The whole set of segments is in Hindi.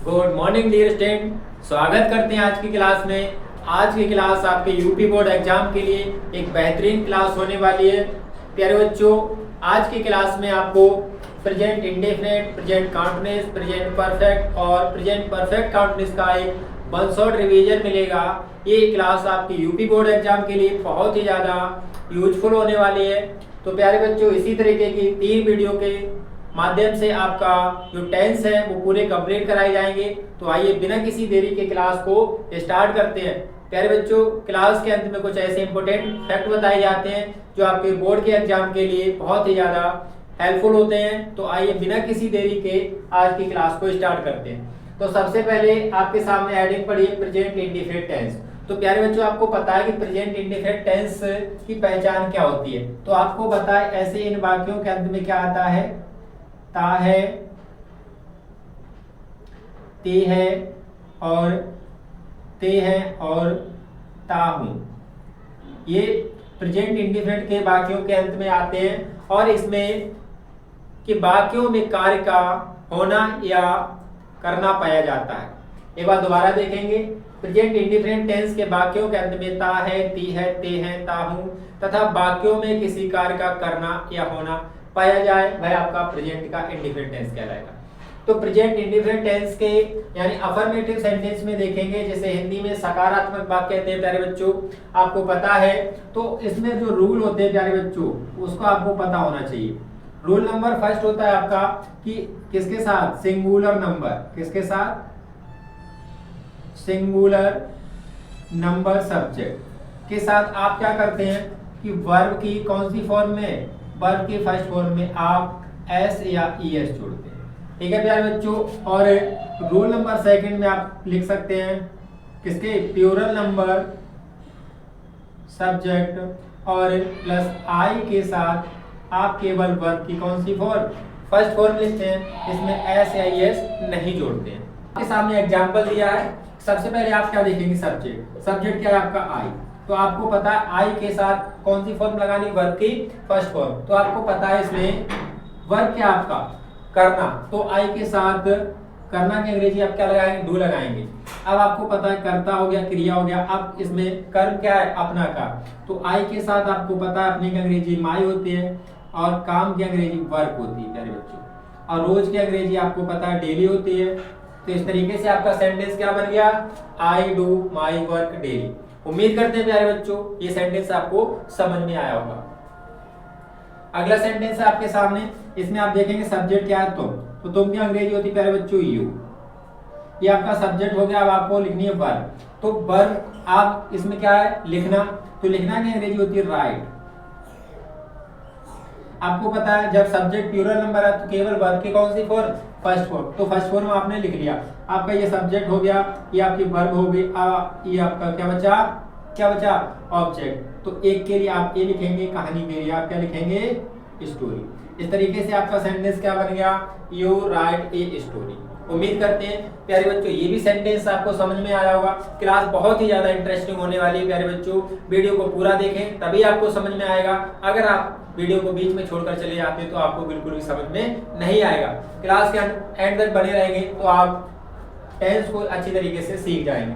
गुड मॉर्निंग डियर स्टूडेंट, स्वागत करते हैं आज की क्लास में। आज की क्लास आपके यूपी बोर्ड एग्जाम के लिए एक बेहतरीन क्लास होने वाली है। प्यारे बच्चों, आज की क्लास में आपको present indefinite, present continuous, present perfect और प्रेजेंट परफेक्ट कंटीन्यूअस का एक वन शॉट रिवीजन मिलेगा। ये क्लास आपकी यूपी बोर्ड एग्जाम के लिए बहुत ही ज़्यादा यूजफुल होने वाली है। तो प्यारे बच्चों, इसी तरीके की 3 वीडियो के माध्यम से आपका जो टेंस है वो पूरे कंप्लीट कराए जाएंगे। तो आइए बिना किसी देरी के क्लास को स्टार्ट करते हैं। प्यारे बच्चों, क्लास के अंत में कुछ ऐसे इंपॉर्टेंट फैक्ट बताए जाते हैं जो आपके बोर्ड के एग्जाम के लिए बहुत ही ज़्यादा हेल्पफुल होते हैं। तो आइए बिना किसी देरी के आज की क्लास को स्टार्ट करते हैं। तो सबसे पहले आपके सामने हेडिंग पड़ी है प्रेजेंट इंडेफिनिट टेंस। तो प्यारे बच्चों, आपको पता है कि प्रेजेंट इंडेफिनिट टेंस की पहचान क्या होती है। तो आपको पता है ऐसे इन वाक्यों के अंत में क्या आता है, ता है, ते है और ते है और ता हूं। ये प्रेजेंट इंडेफिनिट के वाक्यों के अंत में आते हैं और इसमें कि वाक्यों में कार्य का होना या करना पाया जाता है। एक बार दोबारा देखेंगे। प्रेजेंट इंडेफिनिट टेंस के वाक्यों के अंत में ता है, ती है, ते है, ता हूं तथा वाक्यों में किसी कार्य का करना या होना पाया जाए, वह आपका प्रेजेंट का इंडेफिनिट टेंस कहलाएगा। तो प्रेजेंट इंडेफिनिट टेंस के यानी अफर्मेटिव सेंटेंस में देखेंगे, जैसे हिंदी में सकारात्मक वाक्य कहते हैं प्यारे बच्चों, आपको पता है। तो इसमें जो रूल होते हैं प्यारे बच्चों, उसको आपको पता होना चाहिए। रूल नंबर फर्स्ट होता है आपका कि किसके साथ, सिंगुलर नंबर, किसके साथ, सिंगुलर नंबर सब्जेक्ट के साथ आप क्या करते हैं कि वर्ब की कौन सी फॉर्म में, वर्ब के फर्स्ट फॉर्म में आप एस या ईएस जोड़ते हैं। ठीक है प्यारे बच्चों। और रूल नंबर सेकंड में आप लिख सकते हैं किसके, प्लूरल नंबर सब्जेक्ट और प्लस आई के साथ आप केवल वर्ब की कौन सी फॉर्म, फर्स्ट फॉर्म लिखते हैं, इसमें एस या ईएस नहीं जोड़ते हैं। आपके सामने एग्जाम्पल दिया है। सबसे पहले आप क्या देखेंगे, सब्जेक्ट। सब्जेक्ट क्या है आपका, आई। तो आपको पता है आई के साथ कौन सी फॉर्म लगानी, वर्ब की फर्स्ट फॉर्म। तो आपको पता है इसमें वर्ब क्या आपका, करना। तो आई के साथ करना की अंग्रेजी आप क्या लगाएंगे, डू लगाएंगे। अब आपको पता है कर्ता हो गया, क्रिया हो गया। अब इसमें कर्म क्या है, अपना का। तो आई के साथ आपको पता है अपनी की अंग्रेजी माई होती है और काम की अंग्रेजी वर्क होती है प्यारे बच्चों। और रोज की अंग्रेजी आपको पता है डेली होती है। तो इस तरीके से आपका सेंटेंस क्या बन गया, I do my work daily. उम्मीद करते हैं प्यारे बच्चों ये सेंटेंस आपको समझ में आया होगा। अगला सेंटेंस है आपके सामने। इसमें आप देखेंगे सब्जेक्ट क्या है, तुम। तो तुम की अंग्रेजी होती है प्यारे बच्चों यू। ये आपका सब्जेक्ट हो गया। अब आपको लिखनी है वर्ब। तो वर्ब आप इसमें क्या है, लिखना। तो लिखना की अंग्रेजी होती है राइट। आपको पता है जब सब्जेक्ट प्लूरल नंबर है तो केवल वर्ब की कौन सी फॉर्म, फर्स्ट फॉर्म। तो फर्स्ट फॉर्म आपने लिख लिया। आपका ये सब्जेक्ट हो गया, ये आपकी वर्ब हो गई। ये आपका क्या बचा, ऑब्जेक्ट। तो एक के लिए आप ये लिखेंगे, कहानी के लिए आप क्या लिखेंगे, स्टोरी। इस तरीके से आपका सेंटेंस क्या बन गया, यू राइट ए स्टोरी। उम्मीद करते हैं प्यारे बच्चों ये भी सेंटेंस आपको समझ में आया होगा। क्लास बहुत ही ज्यादा इंटरेस्टिंग होने वाली है प्यारे बच्चों। वीडियो को पूरा देखें तभी आपको समझ में आएगा। अगर आप वीडियो को बीच में छोड़कर चले जाते हैं तो आपको बिल्कुल भी समझ में नहीं आएगा। क्लास के एंड तक बने रहेंगे तो आप टेंस को अच्छी तरीके से सीख जाएंगे।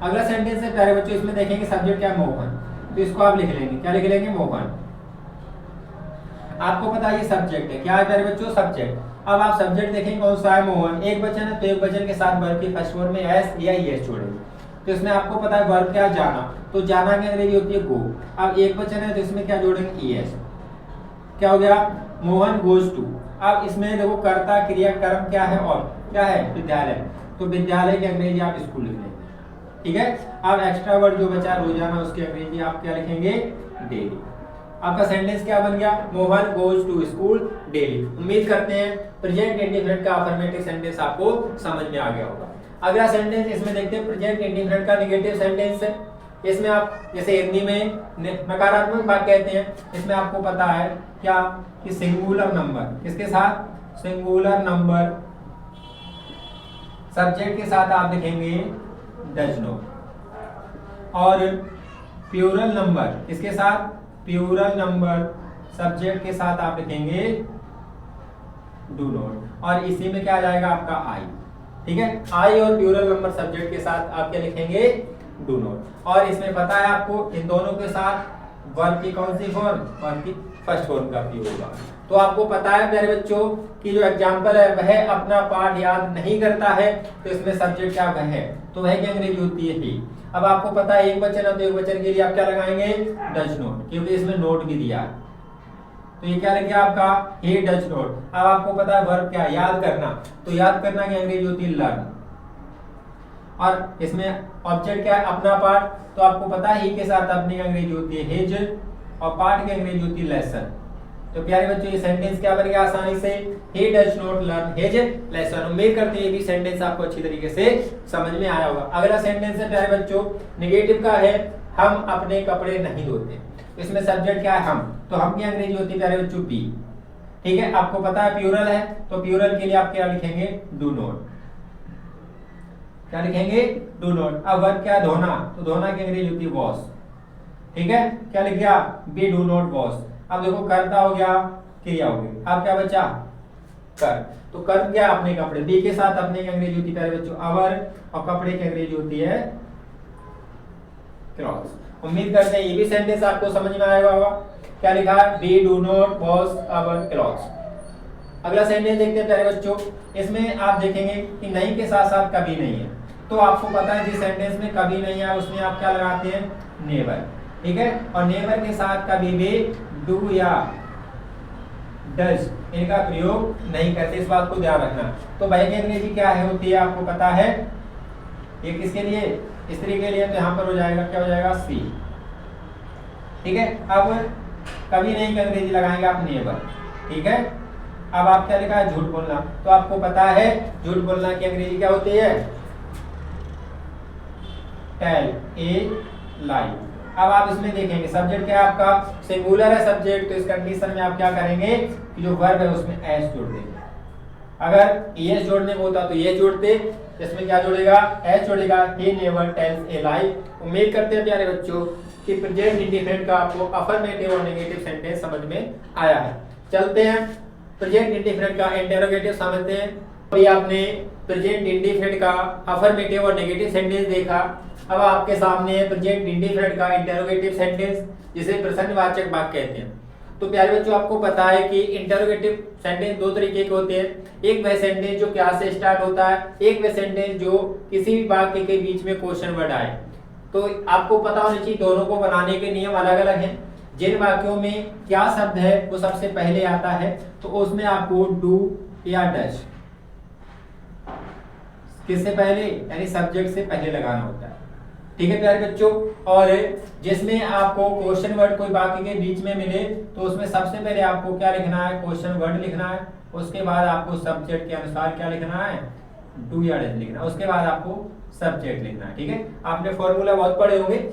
अगला सेंटेंस है प्यारे बच्चों, इसमें देखेंगे सब्जेक्ट क्या है, मोहन। तो इसको आप लिख लेंगे, क्या लिख लेंगे, मोहन। आपको पता है ये सब्जेक्ट है, क्या है प्यारे बच्चों, सब्जेक्ट। अब आप सब्जेक्ट देखेंगे कौन सा है, मोहन। एक वचन है तो एक वचन के साथ वर्ब की फर्स्ट फॉर्म में एस या ईएस जोड़ेंगे। तो इसमें आपको पता है वर्ब क्या, जाना। तो जाना की अंग्रेजी होती है गो। अब एक वचन है तो इसमें क्या जोड़ेंगे, ईएस। क्या हो गया, मोहन गोज टू। अब इसमें देखो कर्ता क्रिया कर्म क्या है और क्या है, विद्यालय। तो विद्यालय की अंग्रेजी आप स्कूल लिख लेंगे। ठीक है। अब एक्स्ट्रा वर्ड जो बचा रोजाना, उसकी अंग्रेजी आप क्या लिखेंगे, डेली। आपका सेंटेंस क्या बन गया, Mohan goes to school daily. उम्मीद करते हैं प्रेजेंट इंडेफिनिट का अफर्मेटिव सेंटेंस आपको समझ में आ गया होगा। अगला सेंटेंस इसमें देखते हैं प्रेजेंट इंडेफिनिट का नेगेटिव सेंटेंस है। इसमें आप जैसे हिंदी में नकारात्मक वाक्य कहते हैं, इसमें आपको पता है क्या कि सिंगुलर नंबर किसके साथ, सिंगुलर नंबर सब्जेक्ट के साथ आप लिखेंगे डज नॉट। और प्लूरल नंबर किसके साथ, प्लूरल नंबर सब्जेक्ट के साथ आप लिखेंगे डू नॉट। और इसी में क्या आ जाएगा आपका आई। ठीक है। आई और प्लूरल नंबर सब्जेक्ट के साथ आप क्या लिखेंगे, डू नॉट। और इसमें पता है आपको इन दोनों के साथ वर्ब की कौन सी फॉर्म, वर्ब की फर्स्ट फॉर्म का उपयोग होगा। तो आपको पता है प्यारे बच्चों कि जो एग्जाम्पल है वह अपना पाठ याद नहीं करता है, तो इसमें सब्जेक्ट क्या वह है, तो वह की अंग्रेजी होती है ही। अब आपको पता है एक वचन है तो एक वचन के लिए आप क्या लगाएंगे, डज नॉट, क्योंकि इसमें नोट भी दिया है। तो ये क्या लिख गया आपका, ही डज नॉट। अब आपको पता है वर्ब क्या, याद करना, तो याद करना की अंग्रेजी होती है लर्न। और इसमें ऑब्जेक्ट क्या है, अपना पाठ, तो आपको पता है ही के साथ अपनी अंग्रेजी होती है हिज, और पाठ की अंग्रेजी होती है लेसन। तो प्यारे बच्चों ये सेंटेंस क्या बन गया आसानी से, he does not learn his lesson। उम्मीद करते हैं ये भी सेंटेंस आपको अच्छी तरीके से समझ में आया होगा। अगला सेंटेंस है प्यारे बच्चों नेगेटिव का है, हम अपने कपड़े नहीं धोते। इसमें सब्जेक्ट क्या है, हम, तो हम की अंग्रेजी होती है प्यारे बच्चों बी। ठीक है, आपको पता है प्लूरल है, तो प्लूरल के लिए आप क्या लिखेंगे, डू नॉट। क्या लिखेंगे, डू नॉट। अब वर्ब क्या है, धोना, तो धोना की अंग्रेजी होती है वॉश। ठीक है, क्या लिख गया, बी डू नॉट वॉश। अब देखो करता हो गया, क्रिया हो गई, अब क्या बचा, कर। तो कर क्या, अपने कपड़े, बी के साथ अपने की अंग्रेजी होती है प्यारे बच्चों अवर, और कपड़े की अंग्रेजी होती है क्लॉथ्स। उम्मीद करते हैं ये भी सेंटेंस आपको समझ में आएगा होगा। क्या लिखा है, we do not wash our clothes. अगला सेंटेंस देखते हैं प्यारे बच्चों, इसमें आप देखेंगे कि नहीं के साथ साथ कभी नहीं है, तो आपको पता है जिस सेंटेंस में कभी नहीं है उसमें आप क्या लगाते हैं, नेवर। ठीक है, और नेवर के साथ कभी भी डू या डज इनका प्रयोग नहीं करते, इस बात को ध्यान रखना। तो भाई की अंग्रेजी क्या है होती है, आपको पता है, ये किसके लिए, स्त्री के लिए, तो यहाँ पर हो जाएगा, क्या हो जाएगा, सी। ठीक है, अब कभी नहीं की अंग्रेजी लगाएंगे आप नेवर। ठीक है, अब आप क्या लिखा है, झूठ बोलना, तो आपको पता है झूठ बोलना की अंग्रेजी क्या होती है, टेल ए लाई। अब आप इसमें देखेंगे सब्जेक्ट क्या है आपका, सिंगुलर है सब्जेक्ट, तो इस कंडीशन में आप क्या करेंगे कि जो वर्ब है उसमें एस जोड़ देंगे। अगर एस जोड़ने में होता तो ये जोड़ते, इसमें क्या जोड़ेगा, एस जोड़ेगा, ही नेवर टेल्स ए लाई। उम्मीद करते हैं प्यारे बच्चों कि प्रेजेंट इंडिफिनिट का आपको अफर्मेटिव और नेगेटिव सेंटेंस समझ में आया है। चलते हैं प्रेजेंट इंडिफिनिट का इंटरोगेटिव समझते हैं। अभी आपने प्रेजेंट इंडिफिनिट का अफर्मेटिव और नेगेटिव सेंटेंस देखा, अब आपके सामने है प्रेजेंट इंडिफिनिट का इंटरोगेटिव सेंटेंस, जिसे प्रश्नवाचक वाक्य कहते हैं। तो प्यारे बच्चों आपको पता है कि इंटरोगेटिव सेंटेंस दो तरीके के होते हैं, एक वह सेंटेंस जो क्या से स्टार्ट होता है, एक वह सेंटेंस जो किसी भी वाक्य के बीच में क्वेश्चन वर्ड आए। तो आपको पता होना चाहिए दोनों को बनाने के नियम अलग अलग हैं। जिन वाक्यों में क्या शब्द है वो सबसे पहले आता है, तो उसमें आपको डू या डज किससे पहले, यानी सब्जेक्ट से पहले लगाना होता है। ठीक है प्यारे बच्चों, और जिसमें आपको क्वेश्चन वर्ड कोई वाक्य के बीच में मिले तो उसमें सबसे पहले आपको क्या लिखना है, क्वेश्चन वर्ड लिखना है, उसके बाद आपको सब्जेक्ट के अनुसार क्या लिखना है, डू या डज लिखना है, उसके बाद आपको सब्जेक्ट लिखना है। ठीक है, आपने फॉर्मूला बहुत पढ़े होंगे,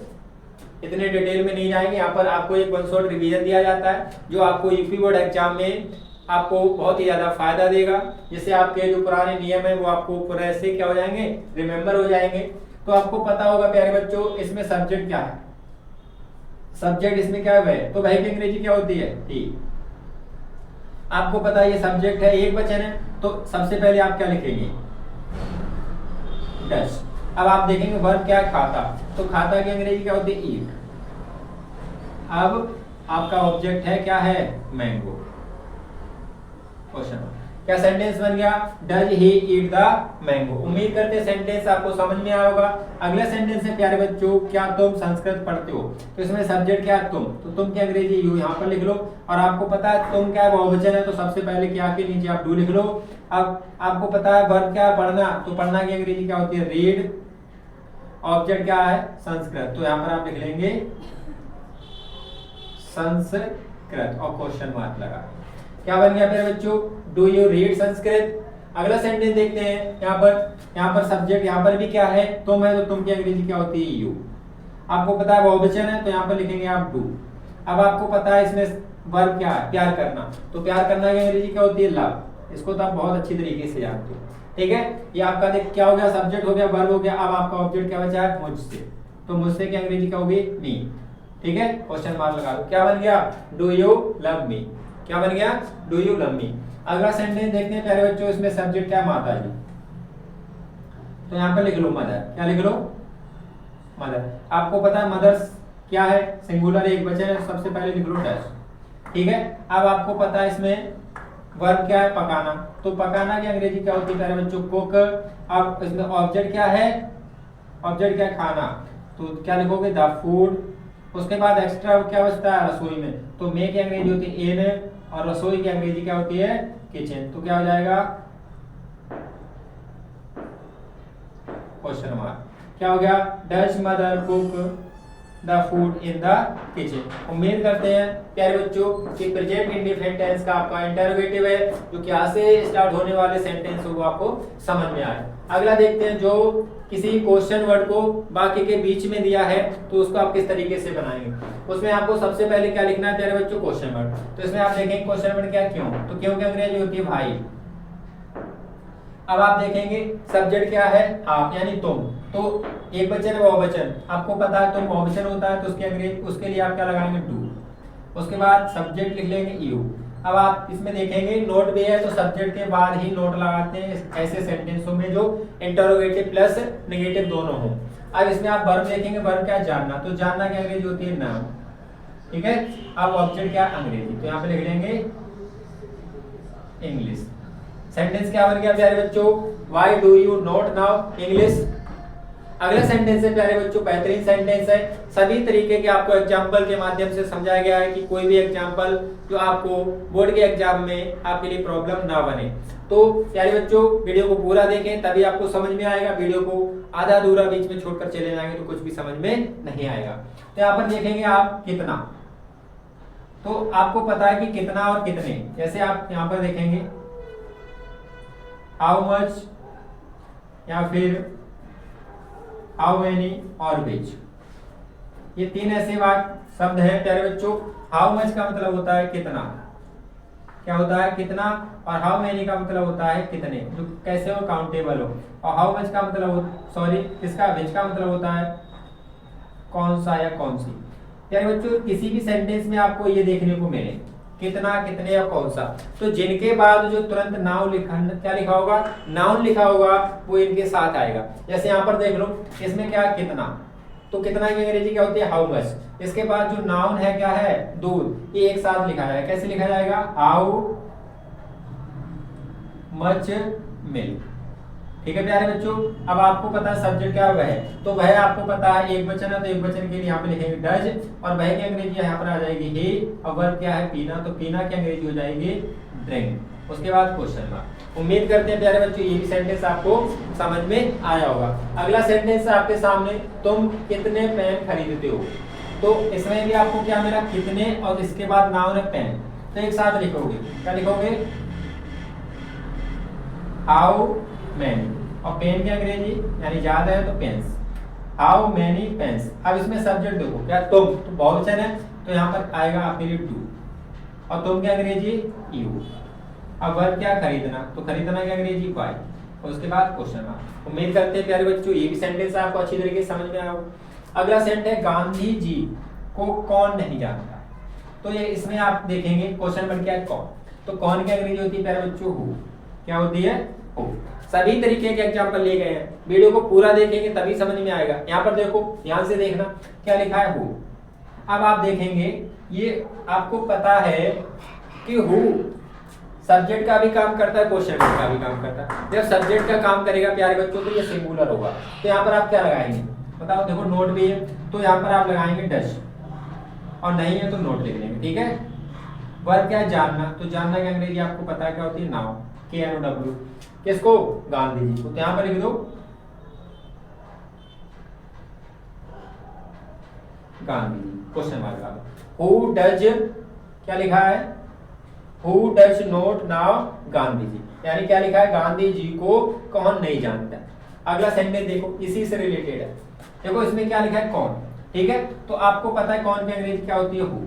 इतने डिटेल में नहीं जाएंगे। यहाँ पर आपको एक वन शॉट रिवीजन दिया जाता है जो आपको यूपी बोर्ड एग्जाम में आपको बहुत ही ज्यादा फायदा देगा, जिससे आपके जो पुराने नियम है वो आपको पूरे से क्या हो जाएंगे, रिमेम्बर हो जाएंगे। तो आपको पता होगा प्यारे बच्चों इसमें सब्जेक्ट क्या है, सब्जेक्ट इसमें क्या है, तो वह की अंग्रेजी क्या होती है, ही। आपको पता है ये सब्जेक्ट है, एक वचन है, तो सबसे पहले आप क्या लिखेंगे, डज। अब आप देखेंगे वर्ब क्या है, खाता, तो खाता की अंग्रेजी क्या होती है, ईट। अब आपका ऑब्जेक्ट है क्या है, मैंगो। क्वेश्चन क्या सेंटेंस बन गया, does he eat the mango. उम्मीद करते हैं सेंटेंस आपको समझ में आया होगा। अगला सेंटेंस है प्यारे बच्चों, क्या तुम संस्कृत पढ़ते हो, तो इसमें सब्जेक्ट क्या है, तुम, तो तुम की अंग्रेजी यू यहाँ पर लिख लो। और आपको पता है तुम क्या है, बहुवचन है, तो सबसे पहले क्या के नीचे आप डू लिख लो। अब आपको पता है वर्ब क्या है, पढ़ना, तो पढ़ना की अंग्रेजी क्या होती है, रीड। ऑब्जेक्ट क्या है, संस्कृत, तो यहाँ पर आप लिख लेंगे संस्कृत और क्वेश्चन मार्क लगा। क्या बन गया फिर बच्चों, डू यू रीड संस्कृत। अगला सेंटेंस देखते हैं, यहाँ पर सब्जेक्ट यहाँ पर भी क्या है, तुम है, तो तुम की अंग्रेजी क्या होती है, यू। आपको पता है बहुवचन है, तो यहाँ पर लिखेंगे आप डू। अब आपको पता है इसमें वर्ब क्या है, प्यार करना, तो प्यार करना की अंग्रेजी क्या होती है, लव। इसको तो आप बहुत अच्छी तरीके से जानते हो। ठीक है, ये आपका देख क्या हो गया, सब्जेक्ट हो गया, वर्ब हो गया। अब आपका ऑब्जेक्ट क्या बचा है, मुझसे, तो मुझसे की अंग्रेजी क्या होगी, मी। ठीक है, क्वेश्चन मार्क लगा दो। क्या बन गया, डू यू लव मी। क्या बन गया, डू यू लव मी। अगला सेंटेंस देखते हैं प्यारे बच्चों, इसमें सब्जेक्ट क्या है, माता जी। तो यहाँ पे लिख लो मदर। क्या लिख लो? मदर। आपको पता है मदर्स क्या है? सिंगुलर एक वचन है, सबसे पहले लिख लो डज। ठीक है। अब आपको पता है इसमें वर्ब क्या है? पकाना। तो पकाना की अंग्रेजी क्या होती है प्यारे बच्चों? कुक। अब इसमें ऑब्जेक्ट क्या है? ऑब्जेक्ट क्या है? खाना। तो क्या लिखोगे? The food. उसके बाद एक्स्ट्रा क्या बचता है? रसोई में। तो मे की अंग्रेजी होती है इन, और रसोई की अंग्रेजी क्या होती है? किचन। तो क्या हो जाएगा? Question mark. क्या हो गया? Does mother cook the food in the kitchen. उम्मीद करते हैं प्यारे बच्चों कि प्रेजेंट इंडेफिनिट टेंस का आपका इंटरोगेटिव है जो क्या से स्टार्ट होने वाले सेंटेंस हो वो आपको समझ में आए। अगला देखते हैं, जो किसी क्वेश्चन वर्ड को बाकी के बीच में दिया है तो उसको आप किस तरीके से बनाएंगे। उसमें आपको सबसे पहले क्या लिखना है प्यारे बच्चों? Question word. तो इसमें आप देखेंगे क्वेश्चन वर्ड क्या? क्यों। तो क्यों की अंग्रेजी होती है भाई। अब आप देखेंगे सब्जेक्ट क्या है? आप, यानी तुम। तो एक वचन है बहुवचन, आपको पता है तुम बहुवचन होता है तो उसके अंग्रेजी उसके लिए आप क्या लगाएंगे? डू। उसके बाद सब्जेक्ट लिख लेंगे यू। अब आप इसमें देखेंगे नोट भी है तो सब्जेक्ट के बाद ही नोट लगाते हैं ऐसे सेंटेंसों में जो इंटरोगेटिव प्लस नेगेटिव दोनों हो। अब इसमें आप वर्ब देखेंगे, वर्ब क्या? जानना। तो जानना की अंग्रेजी होती है नाउन। ठीक है। अब ऑब्जेक्ट क्या? अंग्रेजी। तो यहाँ पे लिख लेंगे इंग्लिश। सेंटेंस क्या बन गया प्यारे बच्चों? Why do you not now English. अगला सेंटेंस है प्यारे बच्चों, बेहतरीन सेंटेंस है। सभी तरीके के आपको एग्जांपल के माध्यम से समझाया गया है कि कोई भी एग्जांपल जो आपको बोर्ड के एग्जाम में आपके लिए प्रॉब्लम ना बने। तो प्यारे बच्चों वीडियो को पूरा देखें तभी आपको समझ में आएगा। वीडियो को आधा अधूरा बीच में छोड़कर चले जाएंगे तो कुछ भी समझ में नहीं आएगा। तो यहाँ पर देखेंगे आप कितना। तो आपको पता है कि कितना और कितने। जैसे आप यहाँ पर देखेंगे हाउ मच या फिर हाउ मेनी और विच, ये तीन ऐसे शब्द हैं प्यारे बच्चों। हाउ मच का मतलब होता है कितना, क्या होता है? कितना। और हाउ मेनी का मतलब होता है कितने, जो कैसे हो? काउंटेबल हो। और हाउ मच का मतलब सॉरी किसका? विच का मतलब होता है कौन सा या कौन सी। प्यारे बच्चों किसी भी सेंटेंस में आपको ये देखने को मिले कितना, कितने या कौन सा, तो जिनके बाद जो तुरंत नाउन क्या लिखा होगा? नाउन लिखा होगा वो इनके साथ आएगा। जैसे यहाँ पर देख लो, इसमें क्या? कितना। तो कितना की अंग्रेजी क्या होती है? How much. इसके बाद जो नाउन है क्या है? दूध। ये एक साथ लिखा जाएगा। कैसे लिखा जाएगा? How much milk. ठीक है प्यारे बच्चों। अब आपको पता है सब्जेक्ट क्या वह है, तो वह आपको पता है एक वचन है तो एक वचन के लिए यहाँ पे लिखेंगे डज, और वह की अंग्रेजी यहाँ पर आ जाएगी ही। और वर्ब क्या है? पीना। तो पीना की अंग्रेजी हो जाएगी ड्रिंक। उसके बाद क्वेश्चन मार्क। उम्मीद करते हैं प्यारे बच्चों ये भी सेंटेंस आपको समझ में आया होगा। अगला सेंटेंस आपके सामने, तुम कितने पेन खरीदते हो। तो इसमें भी आपको क्या मिला? कितने, और इसके बाद नाउन है पेन। तो एक साथ लिखोगे, क्या लिखोगे? How many. और पेन की अंग्रेजी यानी ज्यादा है तो पेन्स। How many pens. अब इसमें सब्जेक्ट देखो क्या? तुम। तो बहुवचन है तो यहाँ पर आएगा आपके लिए टू, और तुम की अंग्रेजी यू। अब वर्ब क्या? खरीदना। तो खरीदना की अंग्रेजी बाय। और उसके बाद क्वेश्चन मार्क। उम्मीद करते हैं प्यारे बच्चों ये भी सेंटेंस आपको अच्छी तरीके से समझ में आया होगा। अगला सेंटेंस है गांधी जी को कौन नहीं जानता। तो ये इसमें आप देखेंगे क्वेश्चन बन क्या? कौन। तो कौन की अंग्रेजी होती है प्यारे बच्चों? हु। क्या होती है? हु। सभी तरीके के एग्जाम्पल लिए गए हैं। वीडियो को पूरा देखेंगे तभी समझ में आएगा। यहाँ पर देखो, ध्यान से देखना क्या लिखा है? हु। अब आप देखेंगे ये आपको पता है कि हु सब्जेक्ट का भी काम करता है, क्वेश्चन का भी काम करता है। जब सब्जेक्ट का काम करेगा प्यारे बच्चों तो ये सिंगुलर होगा। तो यहाँ पर आप क्या लगाएंगे बताओ? देखो नोट भी है तो यहाँ पर आप लगाएंगे डज, और नहीं है तो नोट लिख लेंगे। ठीक है। वर्ब क्या है? जानना। तो जानना की अंग्रेजी आपको पता है क्या होती है? नाउन। KNOW। किसको? गांधी जी को। तो यहां पर लिख दो गांधी जी, क्वेश्चन मार्क लगा दो। हु डज, क्या लिखा है? Who does not know Gandhi ji, यानी क्या लिखा है? गांधी जी को कौन नहीं जानता। अगला सेंटेंस देखो इसी से रिलेटेड है। देखो इसमें क्या लिखा है? कौन। ठीक है। तो आपको पता है कौन की अंग्रेजी क्या होती है? हु।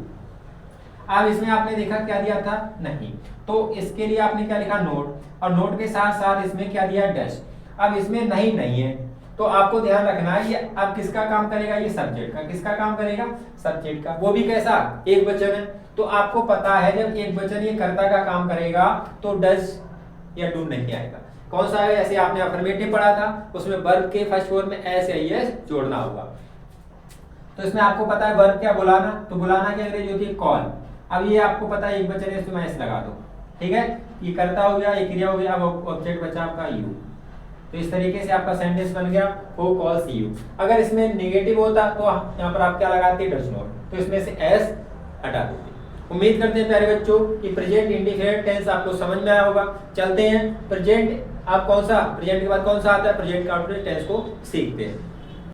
अब इसमें आपने देखा क्या दिया था? नहीं। तो इसके लिए आपने क्या लिखा? नोट। और नोट के साथ साथ इसमें क्या दिया? डैश। अब इसमें नहीं है तो आपको ध्यान रखना है ये अब किसका काम करेगा? ये सब्जेक्ट का। किसका काम करेगा? सब्जेक्ट का। वो भी कैसा? एक वचन है। तो आपको पता है जब एक वचन ये कर्ता का काम करेगा तो डज या डू नहीं आएगा। कौन सा है? ऐसे आपने अफर्मेटिव पढ़ा था, उसमें वर्ब के फर्स्ट फॉर्म में एस या ईएस जोड़ना होगा। तो इसमें आपको पता है वर्ब क्या? बुलाना। तो बुलाना की अंग्रेजी होती है कॉल। अब ये आपको पता है एक वचन है, इसमें एस लगा दो, ठीक है। ये कर्ता हो गया, ये क्रिया हो गया, अब ऑब्जेक्ट बचा आपका यू। तो इस तरीके से आपका सेंटेंस बन गया वो कॉल्स यू। अगर इसमें नेगेटिव होता तो यहाँ पर आप क्या लगाते? Does not. तो इसमें से एस हटा देते। उम्मीद करते हैं प्यारे बच्चों कि प्रेजेंट इंडिफिनिट टेंस आपको समझ में आया होगा। चलते हैं प्रेजेंट, आप कौन सा प्रेजेंट के बाद कौन सा आता है? प्रेजेंट कंटीन्यूअस टेंस को सीखते हैं।